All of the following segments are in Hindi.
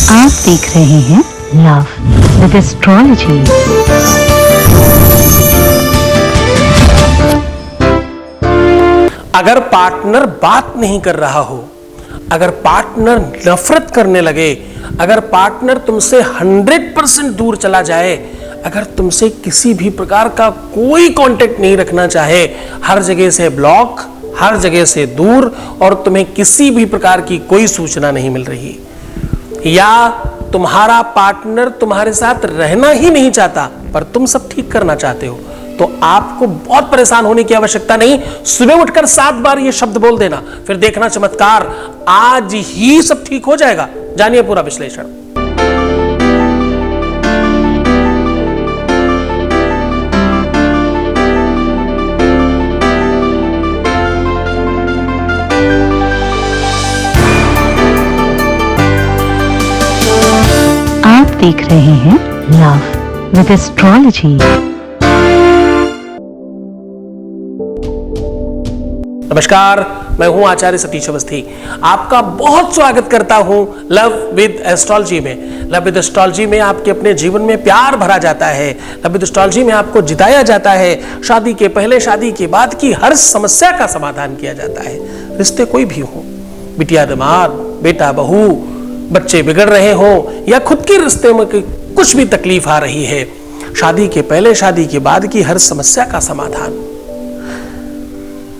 आप देख रहे हैं लव विद एस्ट्रोलॉजी। अगर पार्टनर बात नहीं कर रहा हो, अगर पार्टनर नफरत करने लगे, अगर पार्टनर तुमसे 100% दूर चला जाए, अगर तुमसे किसी भी प्रकार का कोई कांटेक्ट नहीं रखना चाहे, हर जगह से ब्लॉक, हर जगह से दूर, और तुम्हें किसी भी प्रकार की कोई सूचना नहीं मिल रही, या तुम्हारा पार्टनर तुम्हारे साथ रहना ही नहीं चाहता पर तुम सब ठीक करना चाहते हो, तो आपको बहुत परेशान होने की आवश्यकता नहीं। सुबह उठकर 7 बार ये शब्द बोल देना, फिर देखना चमत्कार, आज ही सब ठीक हो जाएगा। जानिए पूरा विश्लेषण। आप देख रहे हैं लव विद एस्ट्रोलॉजी। नमस्कार, मैं हूं आचार्य सतीश अवस्थी। आपका बहुत स्वागत करता हूं लव विद एस्ट्रोलॉजी में। लव विद एस्ट्रोलॉजी में आपके अपने जीवन में प्यार भरा जाता है। लव विद एस्ट्रोलॉजी में आपको जिताया जाता है। शादी के पहले, शादी के बाद की हर समस्या का समाधान किया जाता है। रिश्ते कोई भी हो, बिटिया दामाद, बेटा बहू, बच्चे बिगड़ रहे हो, या खुद के रिश्ते में कुछ भी तकलीफ आ रही है, शादी के पहले, शादी के बाद की हर समस्या का समाधान।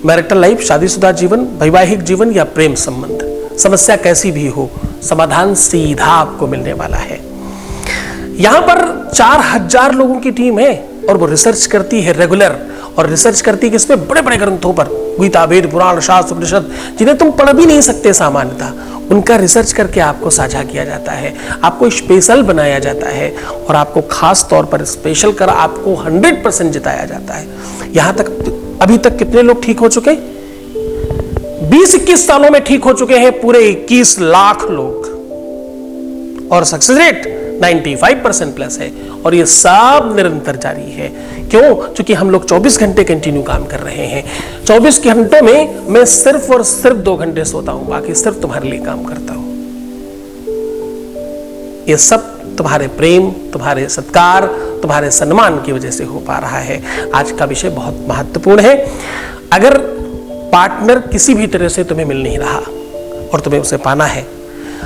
मैरिटल लाइफ, शादीशुदा जीवन, वैवाहिक जीवन या प्रेम संबंध, समस्या कैसी भी हो, समाधान सीधा आपको मिलने वाला है। यहां पर 4000 लोगों की टीम है और वो रिसर्च करती है रेगुलर, और रिसर्च करती है किसमें? बड़े बड़े ग्रंथों पर, गीता, वेद, पुराण, शास्त्र, उपनिषद, जिन्हें तुम पढ़ भी नहीं सकते सामान्यतः, उनका रिसर्च करके आपको साझा किया जाता है, आपको स्पेशल बनाया जाता है, और आपको खास तौर पर स्पेशल कर आपको 100% जिताया जाता है। यहां तक अभी तक कितने लोग ठीक हो चुके? 20-21 सालों में ठीक हो चुके हैं पूरे 21 लाख लोग, और सक्सेस रेट 95% प्लस है, और ये सब निरंतर जारी है। क्यों? क्योंकि हम लोग 24 घंटे कंटिन्यू काम कर रहे हैं। 24 घंटों में मैं सिर्फ और सिर्फ 2 घंटे सोता हूं, बाकी सिर्फ तुम्हारे लिए काम करता हूं। ये सब तुम्हारे प्रेम, तुम्हारे सत्कार, तुम्हारे सम्मान की वजह से हो पा रहा है। आज का विषय बहुत महत्वपूर्ण है। अगर पार्टनर किसी भी तरह से तुम्हें मिल नहीं रहा और तुम्हें उसे पाना है,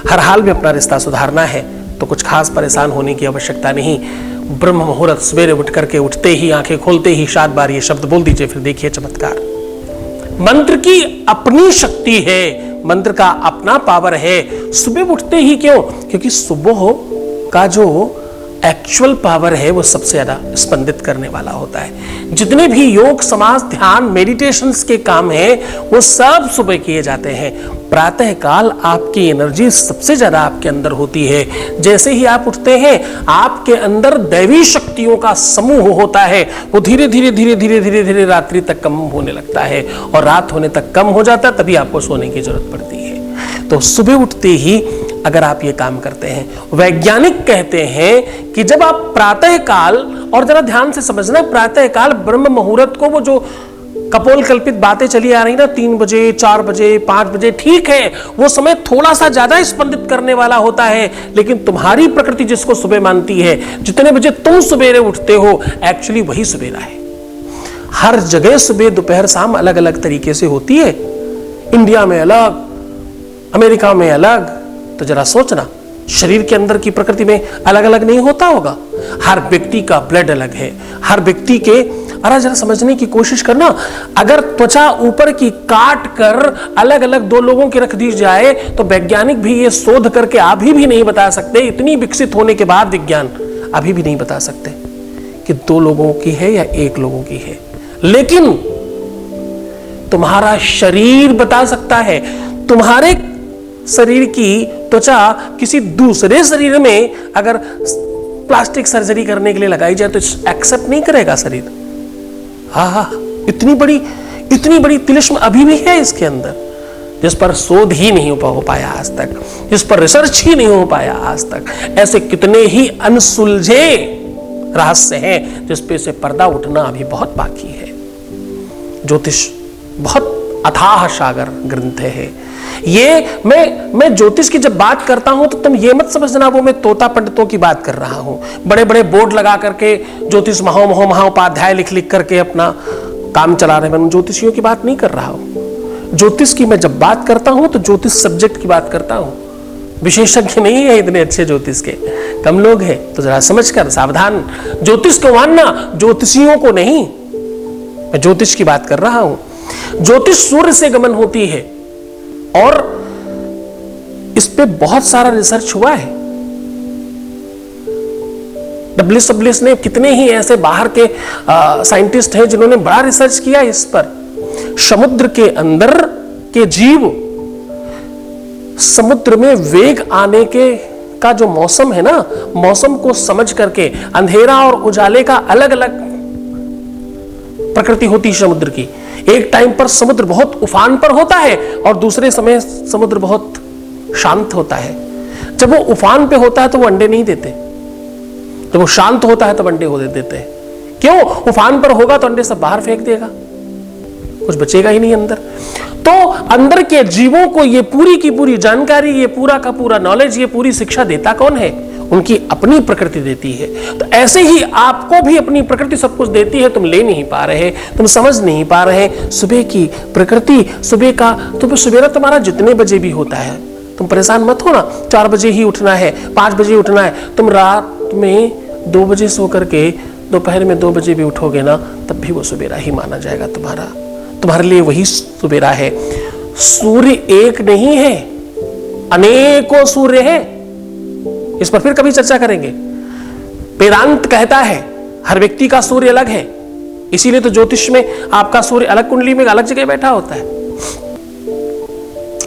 हर हाल में अपना रिश्ता सुधारना है, तो कुछ खास परेशान होने की आवश्यकता नहीं। ब्रह्म मुहूर्त सवेरे उठ करके, उठते ही, आंखें खोलते ही 7 बार ये शब्द बोल दीजिए, फिर देखिए चमत्कार। मंत्र की अपनी शक्ति है, मंत्र का अपना पावर है। सुबह उठते ही क्यों? क्योंकि सुबह का जो एक्चुअल पावर है वो सबसे ज्यादा स्पंदित करने वाला होता है। जितने भी योग, समाज, ध्यान, मेडिटेशंस के काम हैं, वो सब सुबह किए जाते हैं। प्रातः काल आपकी एनर्जी सबसे ज्यादा आपके अंदर होती है। जैसे ही आप उठते हैं, आपके अंदर दैवी शक्तियों का समूह होता है। वो धीरे धीरे धीरे धीरे धीरे धीरे रात्रि तक कम होने लगता है, और रात होने तक कम हो जाता है, तभी आपको सोने की जरूरत पड़ती है। तो सुबह उठते ही अगर आप ये काम करते हैं, वैज्ञानिक कहते हैं कि जब आप प्रातः काल, और जरा ध्यान से समझना, प्रातः काल ब्रह्म मुहूर्त को, वो जो कपोल कल्पित बातें चली आ रही ना, 3 बजे, 4 बजे, 5 बजे, ठीक है, वो समय थोड़ा सा ज्यादा स्पंदित करने वाला होता है, लेकिन तुम्हारी प्रकृति जिसको सुबह मानती है, जितने बजे तुम सवेरे उठते हो, एक्चुअली वही सवेरा है। हर जगह सुबह, दोपहर, शाम अलग अलग तरीके से होती है। इंडिया में अलग, अमेरिका में अलग। तो जरा सोचना, शरीर के अंदर की प्रकृति में अलग अलग नहीं होता होगा? हर व्यक्ति का ब्लड अलग है, हर व्यक्ति के, अरे जरा समझने की कोशिश करना, अगर त्वचा ऊपर की काट कर अलग अलग 2 लोगों की रख दी जाए, तो वैज्ञानिक भी ये शोध करके अभी भी नहीं बता सकते, इतनी विकसित होने के बाद विज्ञान अभी भी नहीं बता सकते कि 2 लोगों की है या 1 लोगों की है। लेकिन तुम्हारा शरीर बता सकता है। तुम्हारे शरीर की त्वचा किसी दूसरे शरीर में अगर प्लास्टिक सर्जरी करने के लिए लगाई जाए तो एक्सेप्ट नहीं करेगा शरीर। हाँ, इतनी बड़ी तिलिस्म अभी भी है इसके अंदर, जिस पर शोध ही नहीं हो पाया आज तक, जिस पर रिसर्च ही नहीं हो पाया आज तक। ऐसे कितने ही अनसुलझे रहस्य हैं जिस पे से पर्दा उठना अभी बहुत बाकी है। ज्योतिष बहुत अथाह सागर ग्रंथ है। ये मैं ज्योतिष की जब बात करता हूं तो तुम ये मत समझना वो मैं तोता पंडितों की बात कर रहा हूं, बड़े बड़े बोर्ड लगा करके ज्योतिष महाउपाध्याय लिख लिख करके अपना काम चला रहे, मैं ज्योतिषियों की बात नहीं कर रहा हूं। ज्योतिष की मैं जब बात करता हूं तो ज्योतिष सब्जेक्ट की बात करता हूं। विशेषज्ञ नहीं है इतने अच्छे ज्योतिष के, कम लोग हैं, तो जरा समझकर सावधान। ज्योतिष को मानना, ज्योतिषियों को नहीं। मैं ज्योतिष की बात कर रहा हूं। ज्योतिष सूर्य से गमन होती है और इस पे बहुत सारा रिसर्च हुआ है। डब्ल्यूएस ने, कितने ही ऐसे बाहर के साइंटिस्ट हैं जिन्होंने बड़ा रिसर्च किया इस पर। समुद्र के अंदर के जीव समुद्र में वेग आने के का जो मौसम है ना, मौसम को समझ करके अंधेरा और उजाले का अलग अलग प्रकृति होती है समुद्र की। एक टाइम पर समुद्र बहुत उफान पर होता है और दूसरे समय समुद्र बहुत शांत होता है। जब वो उफान पे होता है तो वो अंडे नहीं देते, जब वो शांत होता है तो अंडे हो देते हैं। क्यों? उफान पर होगा तो अंडे सब बाहर फेंक देगा, कुछ बचेगा ही नहीं अंदर। तो अंदर के जीवों को ये पूरी की पूरी जानकारी, ये पूरा का पूरा नॉलेज, ये पूरी शिक्षा देता कौन है? उनकी अपनी प्रकृति देती है। तो ऐसे ही आपको भी अपनी प्रकृति सब कुछ देती है, तुम ले नहीं पा रहे, तुम समझ नहीं पा रहे। सुबह की प्रकृति, सुबह का तो सवेरा तुम्हारा जितने बजे भी होता है, तुम परेशान मत हो ना। 4 बजे ही उठना है, 5 बजे उठना है, तुम रात में 2 बजे सो करके दोपहर में 2 बजे भी उठोगे ना, तब भी वो सवेरा ही माना जाएगा तुम्हारे लिए वही सवेरा है। सूर्य एक नहीं है, अनेकों सूर्य है। इस पर फिर कभी चर्चा करेंगे। वेदांत कहता है हर व्यक्ति का सूर्य अलग है, इसीलिए तो ज्योतिष में आपका सूर्य अलग कुंडली में अलग जगह बैठा होता है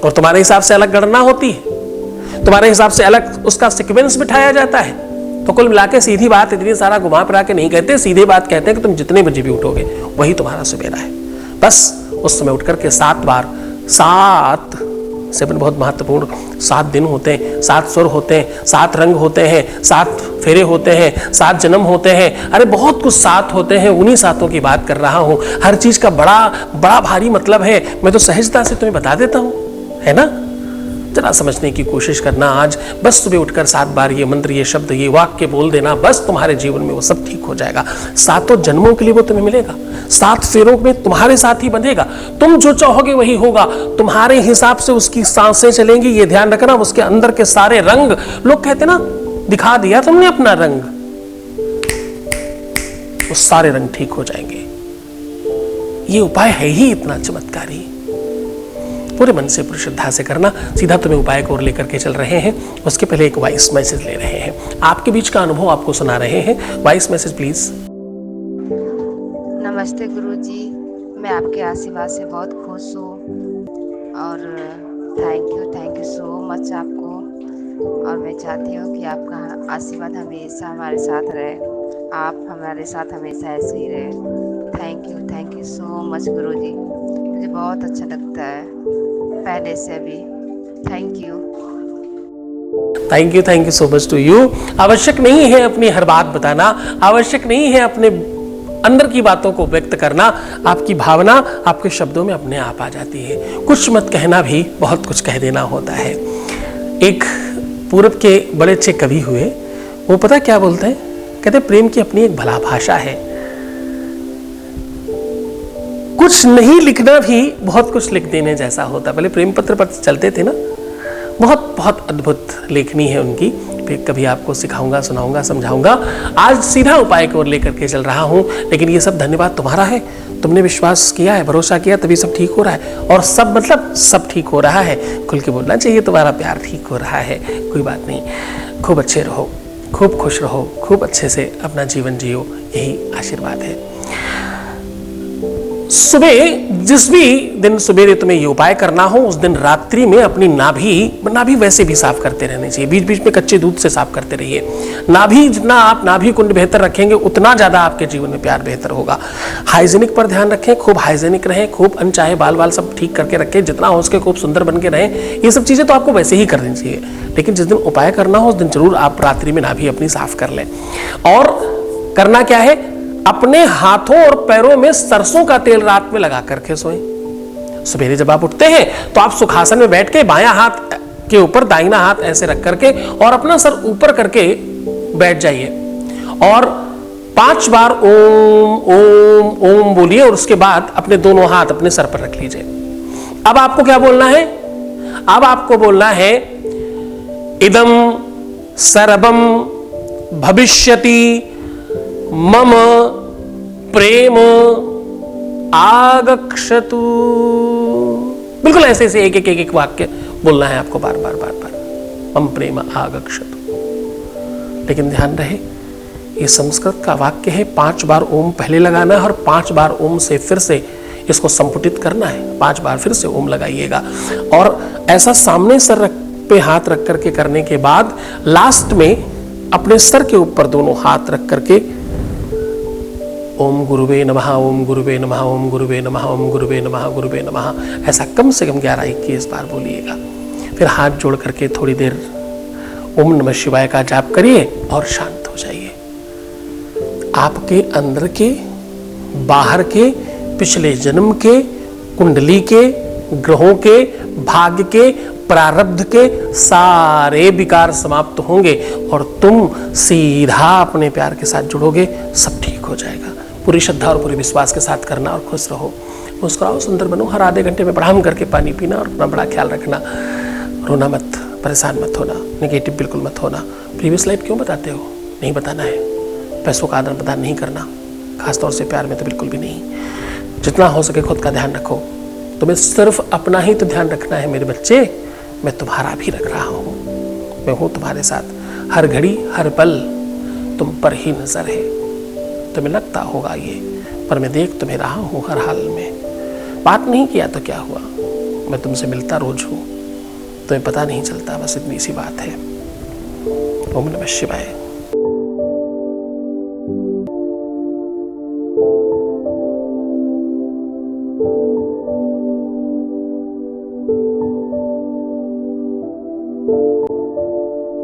और तुम्हारे हिसाब से अलग गणना होती है, तुम्हारे हिसाब से अलग उसका सीक्वेंस बिठाया जाता है। तो कुल मिला के सीधी बात, इतनी सारा घुमा फिरा के नहीं कहते, सीधे बात कहते हैं कि तुम जितने बजे भी उठोगे वही तुम्हारा सवेरा है। बस उस समय उठ करके 7 बार, 7 बहुत महत्वपूर्ण 7 दिन होते हैं, 7 सुर होते हैं, 7 रंग होते हैं, 7 फेरे होते हैं, 7 जन्म होते हैं। अरे बहुत कुछ 7 होते हैं, उन्हीं 7 की बात कर रहा हूं। हर चीज का बड़ा भारी मतलब है, मैं तो सहजता से तुम्हें बता देता हूं, है ना। जरा समझने की कोशिश करना। आज बस सुबह उठकर 7 बार ये मंत्र, ये शब्द, ये वाक्य बोल देना, बस तुम्हारे जीवन में वो सब ठीक हो जाएगा। 7 जन्मों के लिए वो तुम्हें मिलेगा, 7 फेरों में तुम्हारे साथ ही बंधेगा। तुम जो चाहोगे वही होगा, तुम्हारे हिसाब से उसकी सांसें चलेंगी। ये ध्यान रखना, उसके अंदर के सारे रंग, लोग कहते ना दिखा दिया तुमने अपना रंग, वो सारे रंग ठीक हो जाएंगे। ये उपाय है ही इतना चमत्कारी। पूरे मन से, पूरी श्रद्धा से करना। सीधा तुम्हें उपाय को और लेकर के चल रहे हैं। उसके पहले एक वॉइस मैसेज ले रहे हैं, आपके बीच का अनुभव आपको सुना रहे हैं। Voice message please. नमस्ते गुरुजी, मैं आपके आशीर्वाद से बहुत खुश हूँ और थैंक यू सो मच आपको। और मैं चाहती हूँ कि आपका आशीर्वाद हमेशा हमारे साथ रहे, आप हमारे साथ हमेशा ऐसे ही रहे। थैंक यू सो मच गुरुजी, मुझे बहुत अच्छा लगता है पहले से अभी। Thank you so much to you. आवश्यक नहीं है अपनी हर बात बताना, आवश्यक नहीं है अपने अंदर की बातों को व्यक्त करना। आपकी भावना आपके शब्दों में अपने आप आ जाती है। कुछ मत कहना भी बहुत कुछ कह देना होता है। एक पूरब के बड़े अच्छे कवि हुए, वो पता क्या बोलते हैं? कहते प्रेम की अपनी एक भला भाषा है। कुछ नहीं लिखना भी बहुत कुछ लिख देने जैसा होता। पहले प्रेम पत्र पर चलते थे ना, बहुत अद्भुत लेखनी है उनकी। फिर कभी आपको सिखाऊंगा, सुनाऊंगा, समझाऊंगा। आज सीधा उपाय की ओर लेकर के चल रहा हूं, लेकिन ये सब धन्यवाद तुम्हारा है। तुमने विश्वास किया है, भरोसा किया, तभी सब ठीक हो रहा है। और सब मतलब सब ठीक हो रहा है। खुल के बोलना चाहिए, तुम्हारा प्यार ठीक हो रहा है, कोई बात नहीं। खूब अच्छे रहो, खूब खुश रहो, खूब अच्छे से अपना जीवन जियो, यही आशीर्वाद है। सुबह जिस भी दिन सवेरे तुम्हें ये उपाय करना हो, उस दिन रात्रि में अपनी नाभि वैसे भी साफ करते रहने चाहिए। बीच बीच में कच्चे दूध से साफ करते रहिए। नाभि, जितना आप नाभि कुंड बेहतर रखेंगे उतना ज्यादा आपके जीवन में प्यार बेहतर होगा। हाइजीनिक पर ध्यान रखें, खूब हाइजीनिक रहें, खूब अनचाहे बाल सब ठीक करके रखें, जितना हो सके खूब सुंदर बन के रहें। ये सब चीजें तो आपको वैसे ही करनी चाहिए, लेकिन जिस दिन उपाय करना हो उस दिन जरूर आप रात्रि में नाभि अपनी साफ कर लें। और करना क्या है, अपने हाथों और पैरों में सरसों का तेल रात में लगा करके सोएं। सवेरे जब आप उठते हैं तो आप सुखासन में बैठ के बायां हाथ के ऊपर दाहिना हाथ ऐसे रख करके और अपना सर ऊपर करके बैठ जाइए और 5 बार ओम ओम ओम बोलिए और उसके बाद अपने दोनों हाथ अपने सर पर रख लीजिए। अब आपको क्या बोलना है? अब आपको बोलना है इदम सर्वम भविष्यति मम प्रेम आगक्षतु। बिल्कुल ऐसे ऐसे एक एक एक एक वाक्य बोलना है आपको बार बार बार बार, मम प्रेम आगक्षतु। लेकिन ध्यान रहे ये संस्कृत का वाक्य है, 5 बार ओम पहले लगाना है और 5 बार ओम से फिर से इसको संपुटित करना है। 5 बार फिर से ओम लगाइएगा और ऐसा सामने सर पे हाथ रख करके करने के बाद लास्ट में अपने सर के ऊपर दोनों हाथ रख करके ओम गुरुवे नमः ओम गुरुवे नमः ओम गुरुवे नमः ओम गुरुवे नमः गुरुवे नमः ऐसा कम से कम 11-21 बार बोलिएगा। फिर हाथ जोड़ करके थोड़ी देर ओम नमः शिवाय का जाप करिए और शांत हो जाइए। आपके अंदर के, बाहर के, पिछले जन्म के, कुंडली के, ग्रहों के, भाग्य के, प्रारब्ध के सारे विकार समाप्त होंगे और तुम सीधा अपने प्यार के साथ जुड़ोगे। सब ठीक हो जाएगा। पूरी श्रद्धा और पूरे विश्वास के साथ करना और खुश रहो, मुस्कुराओ, सुंदर बनो। हर आधे घंटे में प्रणाम करके पानी पीना और अपना बड़ा ख्याल रखना। रोना मत, परेशान मत होना, नेगेटिव बिल्कुल मत होना। प्रीवियस लाइफ क्यों बताते हो? नहीं बताना है। पैसों का आदान प्रदान नहीं करना, खासतौर से प्यार में तो बिल्कुल भी नहीं। जितना हो सके खुद का ध्यान रखो। तुम्हें सिर्फ अपना ही तो ध्यान रखना है मेरे बच्चे। मैं तुम्हारा भी रख रहा हूँ, मैं हूँ तुम्हारे साथ। हर घड़ी हर पल तुम पर ही नजर है। तुम्हें लगता होगा ये, पर मैं देख तुम्हें रहा हूँ हर हाल में। बात नहीं किया तो क्या हुआ, मैं तुमसे मिलता रोज हूँ, तुम्हें पता नहीं चलता, बस इतनी सी बात है। ओम नमः शिवाय।